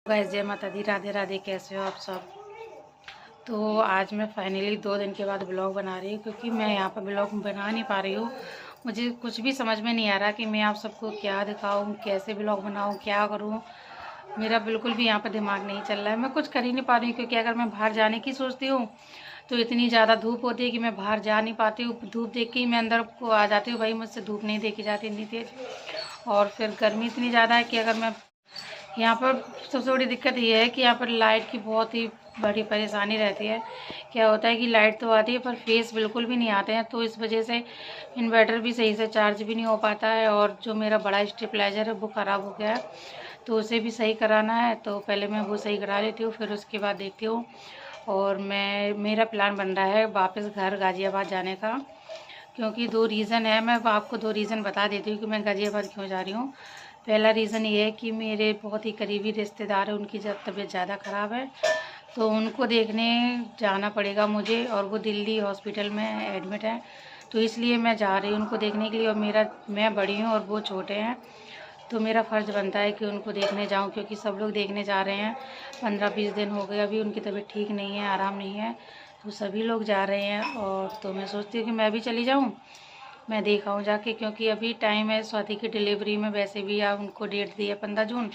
Guys जय माता दी, राधे राधे। कैसे हो आप सब? तो आज मैं फाइनली 2 दिन के बाद ब्लॉग बना रही हूँ, क्योंकि मैं यहाँ पर ब्लॉग बना नहीं पा रही हूँ। मुझे कुछ भी समझ में नहीं आ रहा कि मैं आप सबको क्या दिखाऊँ, कैसे ब्लॉग बनाऊँ, क्या करूँ। मेरा बिल्कुल भी यहाँ पर दिमाग नहीं चल रहा है। मैं कुछ कर ही नहीं पा रही हूँ, क्योंकि अगर मैं बाहर जाने की सोचती हूँ तो इतनी ज़्यादा धूप होती है कि मैं बाहर जा नहीं पाती हूँ। धूप देख के ही मैं अंदर को आ जाती हूँ, भाई मुझसे धूप नहीं देखी जाती इतनी तेज़। और फिर गर्मी इतनी ज़्यादा है कि अगर मैं यहाँ पर सबसे बड़ी दिक्कत ये है कि यहाँ पर लाइट की बहुत ही बड़ी परेशानी रहती है। क्या होता है कि लाइट तो आती है पर फेस बिल्कुल भी नहीं आते हैं, तो इस वजह से इन्वर्टर भी सही से चार्ज भी नहीं हो पाता है। और जो मेरा बड़ा स्टेबलाइजर है वो ख़राब हो गया है, तो उसे भी सही कराना है। तो पहले मैं वो सही करा लेती हूँ, फिर उसके बाद देखती हूँ। और मेरा प्लान बन रहा है वापस घर गाज़ियाबाद जाने का, क्योंकि 2 रीज़न है। मैं आपको 2 रीज़न बता देती हूँ कि मैं गाज़ियाबाद क्यों जा रही हूँ। पहला रीज़न ये है कि मेरे बहुत ही करीबी रिश्तेदार हैं, उनकी तबीयत ज़्यादा ख़राब है, तो उनको देखने जाना पड़ेगा मुझे। और वो दिल्ली हॉस्पिटल में एडमिट है, तो इसलिए मैं जा रही हूँ उनको देखने के लिए। और मैं बड़ी हूँ और वो छोटे हैं, तो मेरा फ़र्ज़ बनता है कि उनको देखने जाऊँ, क्योंकि सब लोग देखने जा रहे हैं। 15-20 दिन हो गए, अभी उनकी तबीयत ठीक नहीं है, आराम नहीं है, तो सभी लोग जा रहे हैं। और तो मैं सोचती हूँ कि मैं भी चली जाऊँ, मैं देख आऊँ जाके, क्योंकि अभी टाइम है स्वाति की डिलीवरी में। वैसे भी आप उनको डेट दी है 15 जून,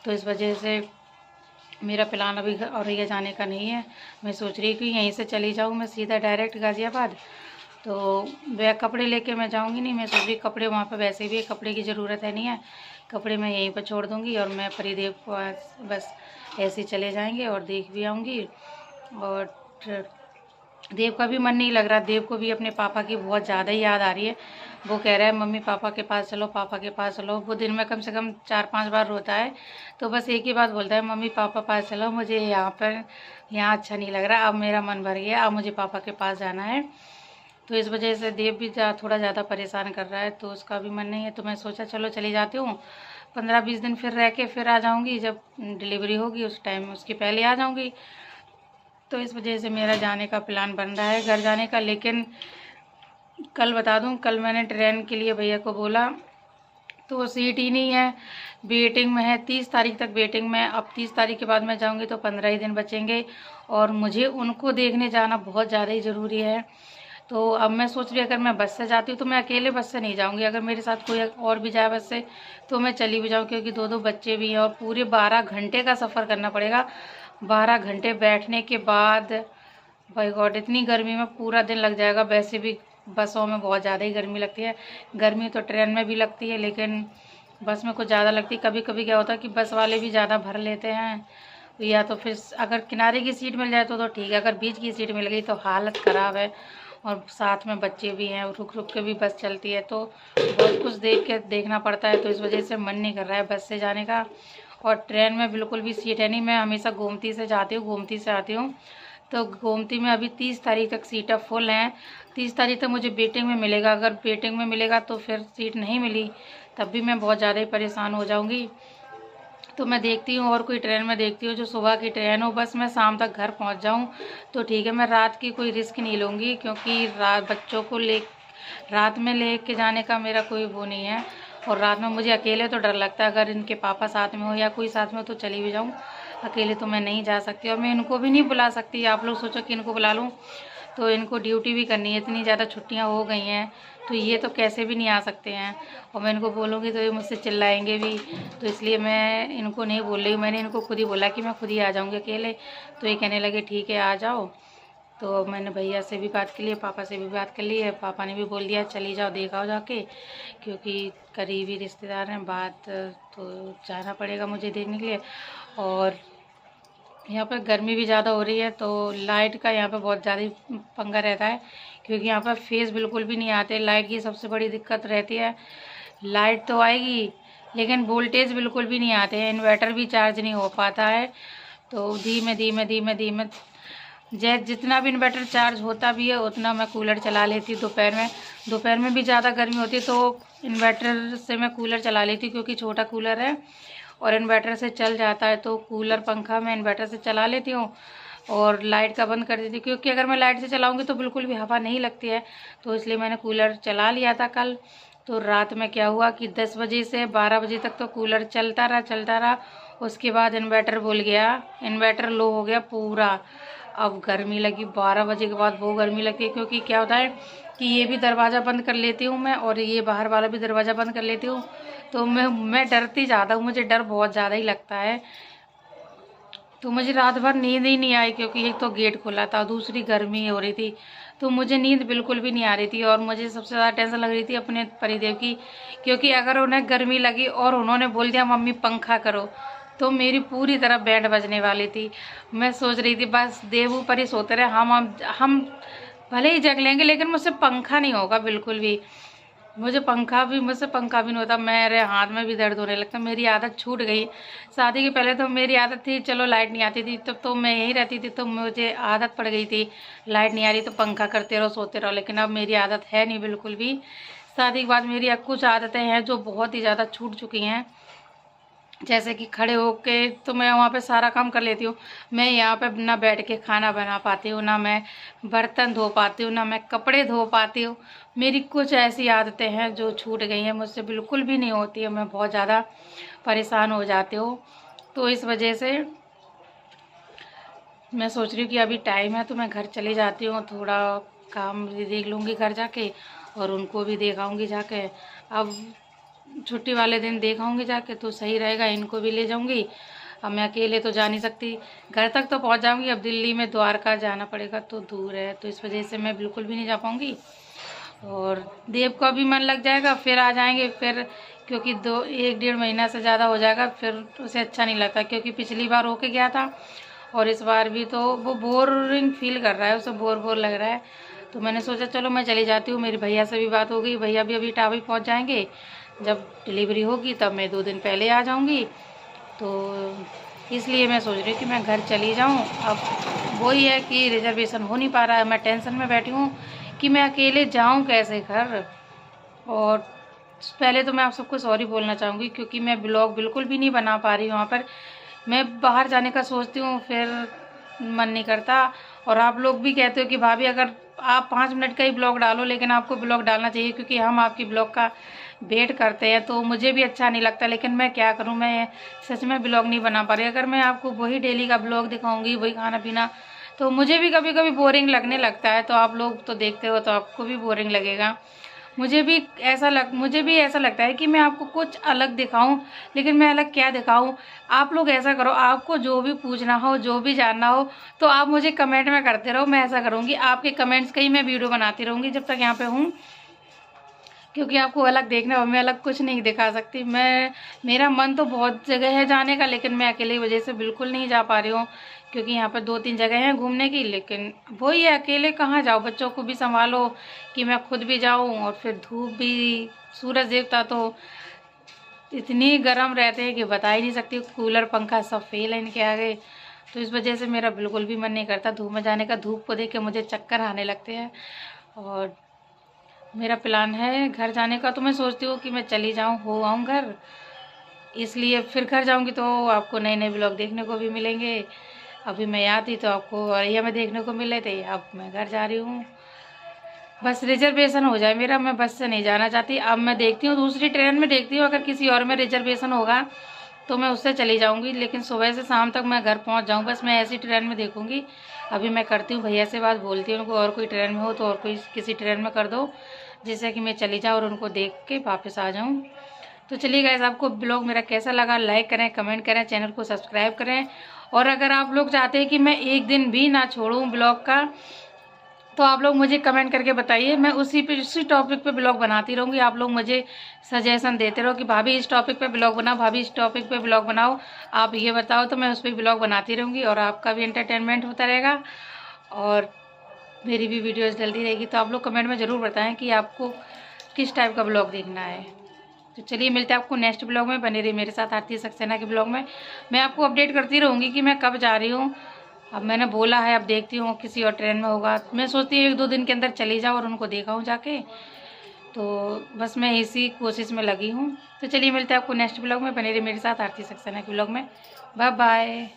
तो इस वजह से मेरा प्लान अभी औरैया जाने का नहीं है। मैं सोच रही हूँ कि यहीं से चली जाऊँ मैं सीधा डायरेक्ट गाज़ियाबाद। तो वह कपड़े लेके मैं जाऊँगी नहीं, मैं सोच रही कपड़े वहाँ पर वैसे भी कपड़े की ज़रूरत है नहीं है, कपड़े मैं यहीं पर छोड़ दूँगी। और मैं परिदेव को बस ऐसे ही चले जाएंगे और देख भी आऊँगी। और देव का भी मन नहीं लग रहा, देव को भी अपने पापा की बहुत ज़्यादा ही याद आ रही है। वो कह रहा है मम्मी पापा के पास चलो, पापा के पास चलो। वो दिन में कम से कम 4-5 बार रोता है, तो बस एक ही बात बोलता है, मम्मी पापा पास चलो, मुझे यहाँ अच्छा नहीं लग रहा, अब मेरा मन भर गया, अब मुझे पापा के पास जाना है। तो इस वजह से देव भी थोड़ा ज़्यादा परेशान कर रहा है, तो उसका भी मन नहीं है। तो मैं सोचा चलो चली जाती हूँ, 15-20 दिन फिर रह के फिर आ जाऊँगी। जब डिलीवरी होगी उस टाइम उसके पहले आ जाऊँगी। तो इस वजह से मेरा जाने का प्लान बन रहा है घर जाने का। लेकिन कल बता दूं, कल मैंने ट्रेन के लिए भैया को बोला, तो वो सीट ही नहीं है, वेटिंग में है। 30 तारीख तक वेटिंग में। अब 30 तारीख के बाद मैं जाऊंगी तो 15 ही दिन बचेंगे, और मुझे उनको देखने जाना बहुत ज़्यादा ही ज़रूरी है। तो अब मैं सोच रही अगर मैं बस से जाती हूँ तो मैं अकेले बस से नहीं जाऊँगी, अगर मेरे साथ कोई और भी जाए बस से तो मैं चली भी जाऊँ, क्योंकि 2-2 बच्चे भी हैं और पूरे 12 घंटे का सफ़र करना पड़ेगा। 12 घंटे बैठने के बाद बाय गॉड इतनी गर्मी में पूरा दिन लग जाएगा। वैसे भी बसों में बहुत ज़्यादा ही गर्मी लगती है। गर्मी तो ट्रेन में भी लगती है, लेकिन बस में कुछ ज़्यादा लगती है। कभी कभी क्या होता है कि बस वाले भी ज़्यादा भर लेते हैं, या तो फिर अगर किनारे की सीट मिल जाए तो ठीक है, अगर बीच की सीट मिल गई तो हालत ख़राब है। और साथ में बच्चे भी हैं, रुक रुक के भी बस चलती है, तो बहुत कुछ देखना पड़ता है। तो इस वजह से मन नहीं कर रहा है बस से जाने का। और ट्रेन में बिल्कुल भी सीट है नहीं। मैं हमेशा गोमती से जाती हूँ, गोमती से आती हूँ, तो गोमती में अभी 30 तारीख तक सीटें फुल हैं। 30 तारीख तक मुझे वेटिंग में मिलेगा, अगर वेटिंग में मिलेगा तो फिर सीट नहीं मिली तब भी मैं बहुत ज़्यादा ही परेशान हो जाऊँगी। तो मैं देखती हूँ और कोई ट्रेन में देखती हूँ जो सुबह की ट्रेन हो, बस मैं शाम तक घर पहुँच जाऊँ तो ठीक है। मैं रात की कोई रिस्क नहीं लूँगी, क्योंकि बच्चों को रात में ले के जाने का मेरा कोई वो नहीं है। और रात में मुझे अकेले तो डर लगता है, अगर इनके पापा साथ में हो या कोई साथ में हो तो चली भी जाऊँ, अकेले तो मैं नहीं जा सकती। और मैं इनको भी नहीं बुला सकती। आप लोग सोचो कि इनको बुला लूँ तो इनको ड्यूटी भी करनी है, इतनी ज़्यादा छुट्टियां हो गई हैं, तो ये तो कैसे भी नहीं आ सकते हैं। और मैं इनको बोलूँगी तो ये मुझसे चिल्लाएंगे भी, तो इसलिए मैं इनको नहीं बोल रही। मैंने इनको खुद ही बोला कि मैं खुद ही आ जाऊँगी अकेले, तो ये कहने लगे ठीक है आ जाओ। तो मैंने भैया से भी बात कर ली है, पापा से भी बात कर ली है, पापा ने भी बोल दिया चली जाओ देख आओ जाके, क्योंकि करीबी रिश्तेदार हैं, बात तो जाना पड़ेगा मुझे देखने के लिए। और यहाँ पर गर्मी भी ज़्यादा हो रही है, तो लाइट का यहाँ पर बहुत ज़्यादा ही पंगा रहता है, क्योंकि यहाँ पर फेस बिल्कुल भी नहीं आते। लाइट की सबसे बड़ी दिक्कत रहती है। लाइट तो आएगी लेकिन वोल्टेज बिल्कुल भी नहीं आते हैं, इन्वर्टर भी चार्ज नहीं हो पाता है। तो धीमे धीमे धीमे धीमे जितना भी इन्वर्टर चार्ज होता भी है उतना मैं कूलर चला लेती हूँ दोपहर में। दोपहर में भी ज़्यादा गर्मी होती है तो इन्वर्टर से मैं कूलर चला लेती हूँ, क्योंकि छोटा कूलर है और इन्वर्टर से चल जाता है। तो कूलर पंखा मैं इन्वर्टर से चला लेती हूँ और लाइट का बंद कर देती हूँ, क्योंकि अगर मैं लाइट से चलाऊँगी तो बिल्कुल भी हवा नहीं लगती है। तो इसलिए मैंने कूलर चला लिया था कल। तो रात में क्या हुआ कि 10 बजे से 12 बजे तक तो कूलर चलता रहा उसके बाद इन्वर्टर भूल गया, इन्वर्टर लो हो गया पूरा। अब गर्मी लगी 12 बजे के बाद, वो गर्मी लगती है क्योंकि क्या होता है कि ये भी दरवाज़ा बंद कर लेती हूँ मैं और ये बाहर वाला भी दरवाज़ा बंद कर लेती हूँ। तो मैं डरती ज़्यादा हूँ, मुझे डर बहुत ज़्यादा ही लगता है। तो मुझे रात भर नींद ही नहीं आई क्योंकि एक तो गेट खुला था, दूसरी गर्मी हो रही थी, तो मुझे नींद बिल्कुल भी नहीं आ रही थी। और मुझे सबसे ज़्यादा टेंशन लग रही थी अपने पतिदेव की, क्योंकि अगर उन्हें गर्मी लगी और उन्होंने बोल दिया मम्मी पंखा करो, तो मेरी पूरी तरह बैंड बजने वाली थी। मैं सोच रही थी बस देव ऊपर ही सोते रहे, हम भले ही जग लेंगे लेकिन मुझसे पंखा नहीं होगा बिल्कुल भी। मुझसे पंखा भी नहीं होता, मेरे हाथ में भी दर्द होने लगता। मेरी आदत छूट गई। शादी के पहले तो मेरी आदत थी, चलो लाइट नहीं आती थी तब तो मैं यहीं रहती थी, तो मुझे आदत पड़ गई थी लाइट नहीं आ रही तो पंखा करते रहो सोते रहो। लेकिन अब मेरी आदत है नहीं बिल्कुल भी। शादी के बाद मेरी अब कुछ आदतें हैं जो बहुत ही ज़्यादा छूट चुकी हैं, जैसे कि खड़े होके तो मैं वहाँ पे सारा काम कर लेती हूँ। मैं यहाँ पे ना बैठ के खाना बना पाती हूँ, ना मैं बर्तन धो पाती हूँ, ना मैं कपड़े धो पाती हूँ। मेरी कुछ ऐसी आदतें हैं जो छूट गई हैं, मुझसे बिल्कुल भी नहीं होती है। मैं बहुत ज़्यादा परेशान हो जाती हूँ। तो इस वजह से मैं सोच रही हूँ कि अभी टाइम है तो मैं घर चली जाती हूँ, थोड़ा काम भी देख लूँगी घर जाके और उनको भी देखाऊँगी जाके। अब छुट्टी वाले दिन देखाऊँगी जाके तो सही रहेगा, इनको भी ले जाऊँगी। अब मैं अकेले तो जा नहीं सकती, घर तक तो पहुँच जाऊँगी। अब दिल्ली में द्वारका जाना पड़ेगा तो दूर है, तो इस वजह से मैं बिल्कुल भी नहीं जा पाऊँगी। और देव का भी मन लग जाएगा, फिर आ जाएंगे फिर, क्योंकि 1-1.5 महीना से ज़्यादा हो जाएगा फिर उसे अच्छा नहीं लगता, क्योंकि पिछली बार होके गया था और इस बार भी तो वो बोरिंग फील कर रहा है, उसे बोर बोर लग रहा है। तो मैंने सोचा चलो मैं चली जाती हूँ। मेरी भैया से भी बात हो गई, भैया भी अभी टावी पहुँच जाएंगे, जब डिलीवरी होगी तब मैं 2 दिन पहले आ जाऊँगी। तो इसलिए मैं सोच रही हूँ कि मैं घर चली जाऊँ। अब वही है कि रिजर्वेशन हो नहीं पा रहा है, मैं टेंशन में बैठी हूँ कि मैं अकेले जाऊँ कैसे घर। और पहले तो मैं आप सबको सॉरी बोलना चाहूँगी क्योंकि मैं ब्लॉग बिल्कुल भी नहीं बना पा रही हूँ वहाँ पर। मैं बाहर जाने का सोचती हूँ फिर मन नहीं करता। और आप लोग भी कहते हो कि भाभी अगर आप 5 मिनट का ही ब्लॉग डालो, लेकिन आपको ब्लॉग डालना चाहिए क्योंकि हम आपकी ब्लॉग का वेट करते हैं। तो मुझे भी अच्छा नहीं लगता, लेकिन मैं क्या करूँ, मैं सच में ब्लॉग नहीं बना पा रही। अगर मैं आपको वही डेली का ब्लॉग दिखाऊंगी, वही खाना पीना, तो मुझे भी कभी कभी बोरिंग लगने लगता है। तो आप लोग तो देखते हो तो आपको भी बोरिंग लगेगा। मुझे भी ऐसा लगता है कि मैं आपको कुछ अलग दिखाऊं, लेकिन मैं अलग क्या दिखाऊं। आप लोग ऐसा करो, आपको जो भी पूछना हो, जो भी जानना हो, तो आप मुझे कमेंट में करते रहो। मैं ऐसा करूंगी, आपके कमेंट्स का ही मैं वीडियो बनाती रहूंगी जब तक यहाँ पे हूँ, क्योंकि आपको अलग देखना हो, मैं अलग कुछ नहीं दिखा सकती। मेरा मन तो बहुत जगह है जाने का, लेकिन मैं अकेले की वजह से बिल्कुल नहीं जा पा रही हूँ, क्योंकि यहाँ पर 2-3 जगह हैं घूमने की। लेकिन वही है, अकेले कहाँ जाओ, बच्चों को भी संभालो कि मैं खुद भी जाऊँ। और फिर धूप भी, सूरज देवता तो इतनी गर्म रहते हैं कि बता ही नहीं सकती। कूलर पंखा सब फेल है इनके आगे। तो इस वजह से मेरा बिल्कुल भी मन नहीं करता धूप में जाने का। धूप को देख के मुझे चक्कर आने लगते हैं। और मेरा प्लान है घर जाने का, तो मैं सोचती हूँ कि मैं चली जाऊँ, हो आऊँ घर। इसलिए फिर घर जाऊँगी तो आपको नए नए ब्लॉग देखने को भी मिलेंगे। अभी मैं यहाँ थी तो आपको औरैया में देखने को मिले थे, अब मैं घर जा रही हूँ। बस रिजर्वेशन हो जाए मेरा, मैं बस से नहीं जाना चाहती। अब मैं देखती हूँ दूसरी ट्रेन में, देखती हूँ अगर किसी और में रिजर्वेशन होगा तो मैं उससे चली जाऊँगी। लेकिन सुबह से शाम तक मैं घर पहुँच जाऊँ, बस मैं ऐसी ट्रेन में देखूँगी। अभी मैं करती हूँ भैया से बात, बोलती हूँ उनको और कोई ट्रेन में हो तो और कोई किसी ट्रेन में कर दो, जिससे कि मैं चली जाऊँ और उनको देख के वापस आ जाऊँ। तो चलिए गाइस, आपको ब्लॉग मेरा कैसा लगा लाइक करें, कमेंट करें, चैनल को सब्सक्राइब करें। और अगर आप लोग चाहते हैं कि मैं एक दिन भी ना छोड़ूं ब्लॉग का, तो आप लोग मुझे कमेंट करके बताइए, मैं उसी टॉपिक पे ब्लॉग बनाती रहूँगी। आप लोग मुझे सजेशन देते रहो कि भाभी इस टॉपिक पे ब्लॉग बनाओ, भाभी इस टॉपिक पे ब्लॉग बनाओ, आप ये बताओ, तो मैं उस पर ब्लॉग बनाती रहूँगी और आपका भी एंटरटेनमेंट होता रहेगा और मेरी भी वीडियोज़ डलती रहेगी। तो आप लोग कमेंट में ज़रूर बताएँ कि आपको किस टाइप का ब्लॉग देखना है। तो चलिए मिलते हैं आपको नेक्स्ट ब्लॉग में। बने रहिए मेरे साथ आरती सक्सेना के ब्लॉग में। मैं आपको अपडेट करती रहूँगी कि मैं कब जा रही हूँ। अब मैंने बोला है, अब देखती हूँ किसी और ट्रेन में होगा। मैं सोचती हूँ 1-2 दिन के अंदर चली जाऊँ और उनको देखा हूँ जाके। तो बस मैं इसी कोशिश में लगी हूँ। तो चलिए मिलते हैं आपको नेक्स्ट ब्लॉग में। बने रहिए मेरे साथ आरती सक्सेना के ब्लॉग में। Bye bye.